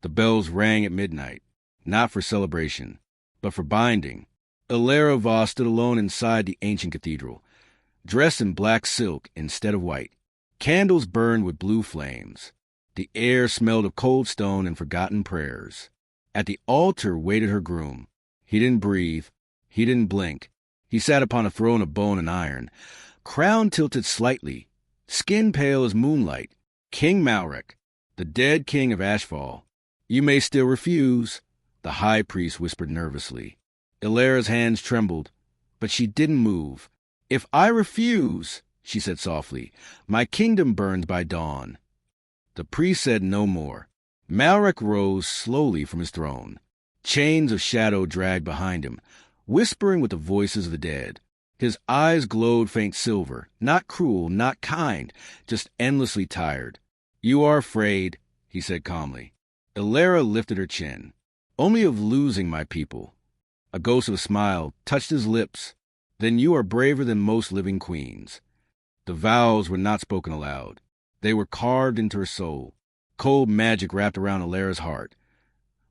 The bells rang at midnight, not for celebration, but for binding. Elara Voss stood alone inside the ancient cathedral, dressed in black silk instead of white. Candles burned with blue flames. The air smelled of cold stone and forgotten prayers. At the altar waited her groom. He didn't breathe. He didn't blink. He sat upon a throne of bone and iron, crown tilted slightly, skin pale as moonlight. King Malrec, the dead king of Ashfall. You may still refuse, the high priest whispered nervously. Elara's hands trembled, but she didn't move. If I refuse, she said softly, my kingdom burns by dawn. The priest said no more. Malrec rose slowly from his throne. Chains of shadow dragged behind him, whispering with the voices of the dead. His eyes glowed faint silver, not cruel, not kind, just endlessly tired. You are afraid, he said calmly. Elara lifted her chin. Only of losing my people. A ghost of a smile touched his lips. Then you are braver than most living queens. The vows were not spoken aloud. They were carved into her soul. Cold magic wrapped around Elara's heart,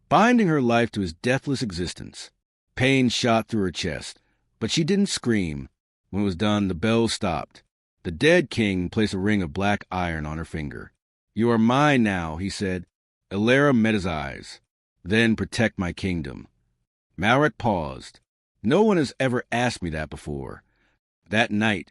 binding her life to his deathless existence. Pain shot through her chest, but she didn't scream. When it was done, the bells stopped. The dead king placed a ring of black iron on her finger. You are mine now, he said. Elara met his eyes. Then protect my kingdom. Malrec paused. No one has ever asked me that before. That night,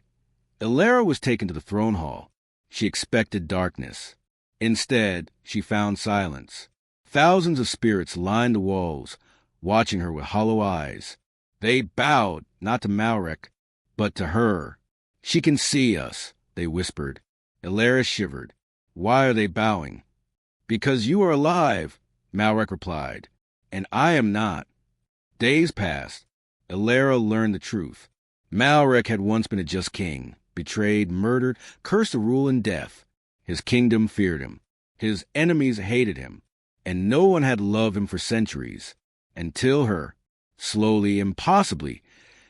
Elara was taken to the throne hall. She expected darkness. Instead, she found silence. Thousands of spirits lined the walls, watching her with hollow eyes. They bowed, not to Malrec, but to her. She can see us, they whispered. Elara shivered. Why are they bowing? Because you are alive, Malrec replied, and I am not. Days passed. Elara learned the truth. Malrec had once been a just king, betrayed, murdered, cursed to rule in death. His kingdom feared him. His enemies hated him, and no one had loved him for centuries, until her, slowly, impossibly,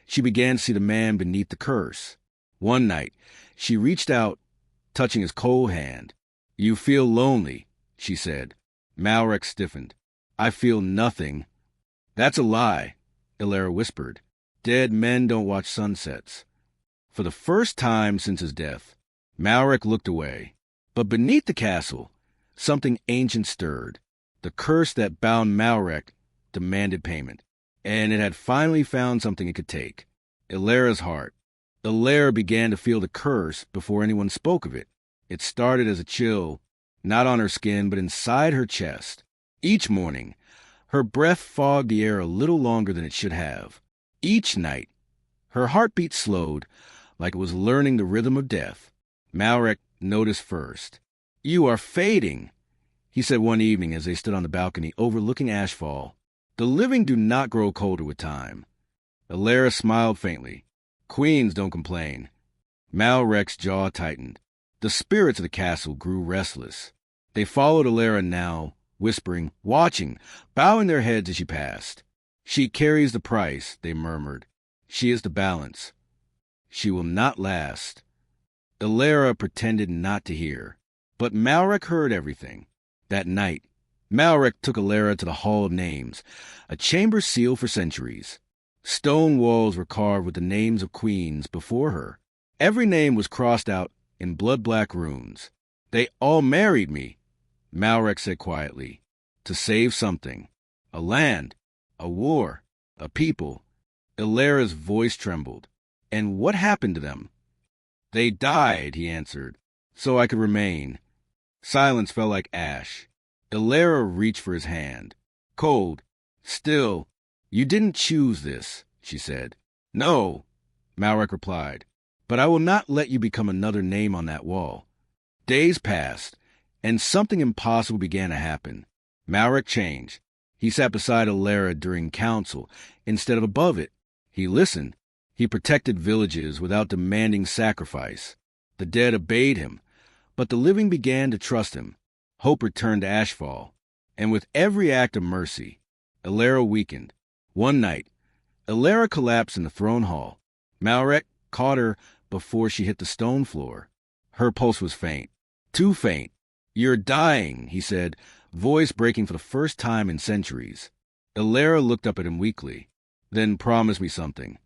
she began to see the man beneath the curse. One night, she reached out, touching his cold hand. You feel lonely, she said. Malrec stiffened. I feel nothing. That's a lie, Elara whispered. Dead men don't watch sunsets. For the first time since his death, Malrec looked away. But beneath the castle, something ancient stirred. The curse that bound Malrec demanded payment, and it had finally found something it could take. Elara's heart. Elara began to feel the curse before anyone spoke of it. It started as a chill, not on her skin, but inside her chest. Each morning, her breath fogged the air a little longer than it should have. Each night, her heartbeat slowed, like it was learning the rhythm of death. Malrec noticed first. You are fading, he said one evening as they stood on the balcony overlooking Ashfall. The living do not grow colder with time. Elara smiled faintly. Queens don't complain. Malrec's jaw tightened. The spirits of the castle grew restless. They followed Elara now, whispering, watching, bowing their heads as she passed. She carries the price, they murmured. She is the balance. She will not last. Elara pretended not to hear. But Malrec heard everything. That night, Malrec took Elara to the Hall of Names, a chamber sealed for centuries. Stone walls were carved with the names of queens before her. Every name was crossed out in blood-black runes. They all married me, Malrec said quietly, to save something. A land, a war, a people. Elara's voice trembled. And what happened to them? They died, he answered, so I could remain. Silence fell like ash. Elara reached for his hand. Cold, still. You didn't choose this, she said. No, Malrec replied, but I will not let you become another name on that wall. Days passed, and something impossible began to happen. Malrec changed. He sat beside Elara during council instead of above it. He listened. He protected villages without demanding sacrifice. The dead obeyed him, but the living began to trust him. Hope returned to Ashfall, and with every act of mercy, Elara weakened. One night, Elara collapsed in the throne hall. Malrec caught her before she hit the stone floor. Her pulse was faint, too faint. You're dying, he said, voice breaking for the first time in centuries. Elara looked up at him weakly. Then promise me something.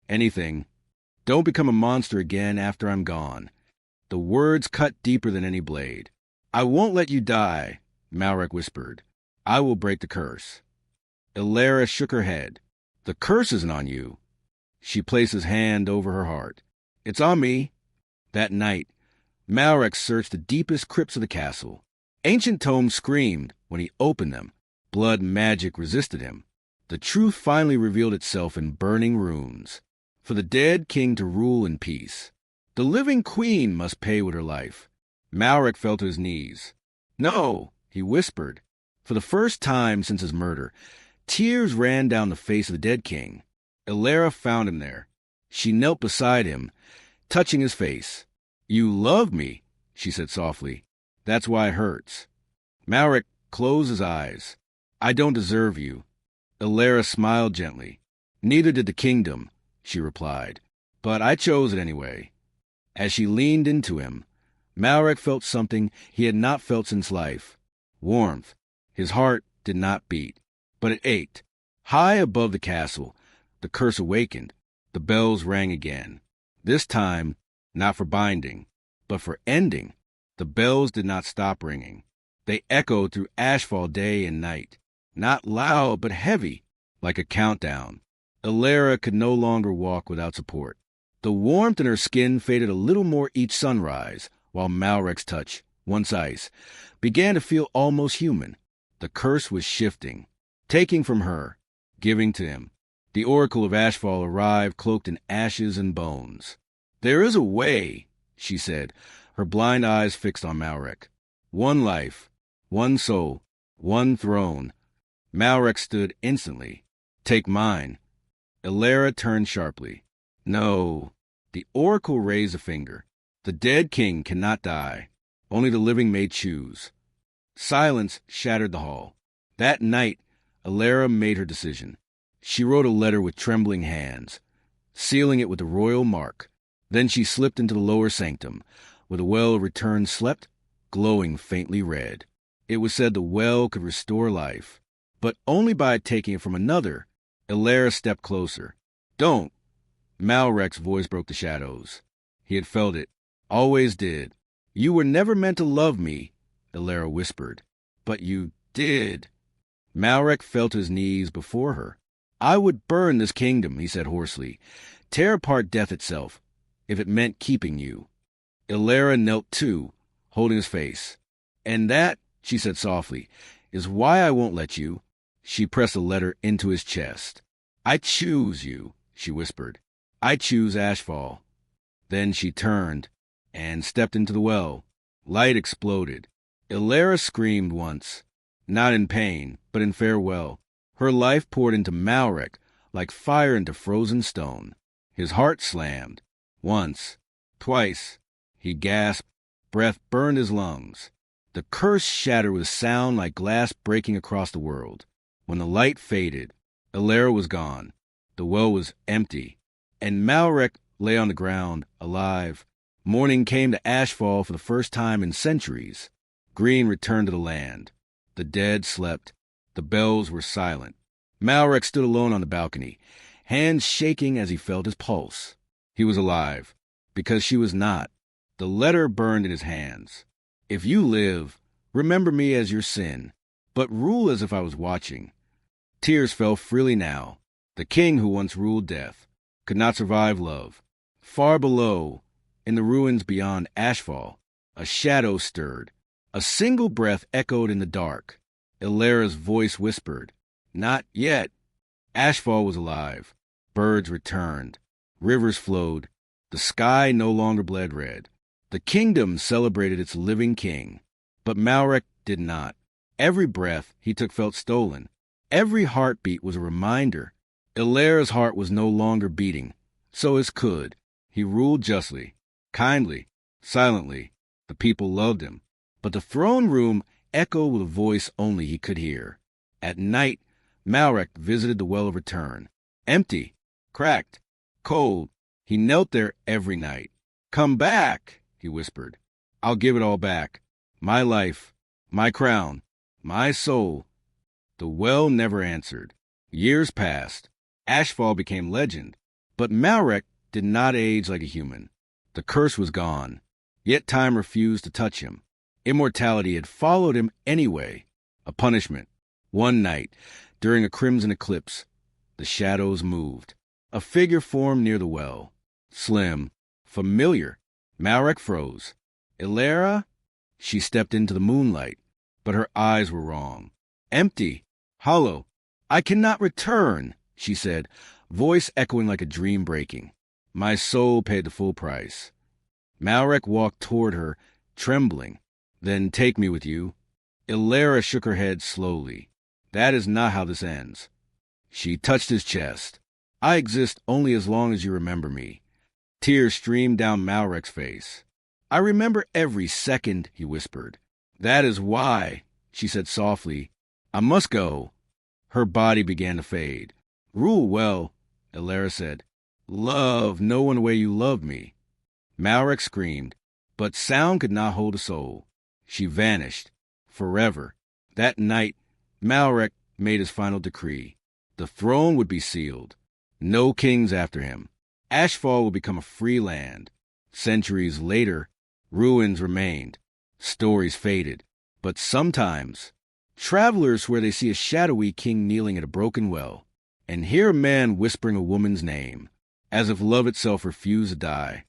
Anything. Don't become a monster again after I'm gone. The words cut deeper than any blade. I won't let you die, Malrec whispered. I will break the curse. Elara shook her head. The curse isn't on you. She placed his hand over her heart. It's on me. That night, Malrec searched the deepest crypts of the castle. Ancient tomes screamed when he opened them. Blood magic resisted him. The truth finally revealed itself in burning runes. For the dead king to rule in peace, the living queen must pay with her life. Malrec fell to his knees. No, he whispered. For the first time since his murder, tears ran down the face of the dead king. Elara found him there. She knelt beside him, touching his face. You love me, she said softly. That's why it hurts. Malrec closed his eyes. I don't deserve you. Elara smiled gently. Neither did the kingdom, she replied. But I chose it anyway. As she leaned into him, Malrec felt something he had not felt since life. Warmth. His heart did not beat, but it ached. High above the castle, the curse awakened. The bells rang again. This time, not for binding, but for ending. The bells did not stop ringing. They echoed through Ashfall day and night. Not loud, but heavy, like a countdown. Elara could no longer walk without support. The warmth in her skin faded a little more each sunrise, while Malrec's touch, once ice, began to feel almost human. The curse was shifting, taking from her, giving to him. The oracle of Ashfall arrived cloaked in ashes and bones. There is a way, she said, her blind eyes fixed on Malrec. One life, one soul, one throne. Malrec stood instantly. Take mine. Elara turned sharply. No. The oracle raised a finger. The dead king cannot die. Only the living may choose. Silence shattered the hall. That night, Elara made her decision. She wrote a letter with trembling hands, sealing it with the royal mark. Then she slipped into the lower sanctum, where the well of return slept, glowing faintly red. It was said the well could restore life, but only by taking it from another. Elara stepped closer. Don't. Malrec's voice broke the shadows. He had felt it, always did. You were never meant to love me, Elara whispered. But you did. Malrec fell to his knees before her. I would burn this kingdom, he said hoarsely, tear apart death itself, if it meant keeping you. Elara knelt too, holding his face. And that, she said softly, is why I won't let you. She pressed the letter into his chest. I choose you, she whispered. I choose Ashfall. Then she turned and stepped into the well. Light exploded. Elara screamed once, not in pain, but in farewell. Her life poured into Malrec like fire into frozen stone. His heart slammed. Once, twice. He gasped. Breath burned his lungs. The curse shattered with sound like glass breaking across the world. When the light faded, Elara was gone. The well was empty, and Malrec lay on the ground, alive. Morning came to Ashfall for the first time in centuries. Green returned to the land. The dead slept. The bells were silent. Malrec stood alone on the balcony, hands shaking as he felt his pulse. He was alive, because she was not. The letter burned in his hands. If you live, remember me as your sin, but rule as if I was watching. Tears fell freely now. The king who once ruled death could not survive love. Far below, in the ruins beyond Ashfall, a shadow stirred. A single breath echoed in the dark. Elara's voice whispered, Not yet. Ashfall was alive. Birds returned. Rivers flowed. The sky no longer bled red. The kingdom celebrated its living king. But Malrec did not. Every breath he took felt stolen. Every heartbeat was a reminder. Elara's heart was no longer beating. So his could. He ruled justly, kindly, silently. The people loved him. But the throne room echoed with a voice only he could hear. At night, Malrec visited the Well of Return. Empty, cracked, cold. He knelt there every night. Come back, he whispered. I'll give it all back. My life, my crown, My soul. The well never answered. Years passed. Ashfall became legend. But Malrec did not age like a human. The curse was gone. Yet time refused to touch him. Immortality had followed him anyway. A punishment. One night, during a crimson eclipse, the shadows moved. A figure formed near the well. Slim. Familiar. Malrec froze. Elara? She stepped into the moonlight, but her eyes were wrong. Empty. Hollow. I cannot return, she said, voice echoing like a dream breaking. My soul paid the full price. Malrec walked toward her, trembling. Then take me with you. Elara shook her head slowly. That is not how this ends. She touched his chest. I exist only as long as you remember me. Tears streamed down Malrec's face. I remember every second, he whispered. That is why, she said softly. I must go. Her body began to fade. Rule well, Elara said. Love no one the way you love me. Malrec screamed, but sound could not hold a soul. She vanished. Forever. That night, Malrec made his final decree. The throne would be sealed. No kings after him. Ashfall would become a free land. Centuries later, ruins remained. Stories faded. But sometimes, travelers swear they see a shadowy king kneeling at a broken well, and hear a man whispering a woman's name, as if love itself refused to die.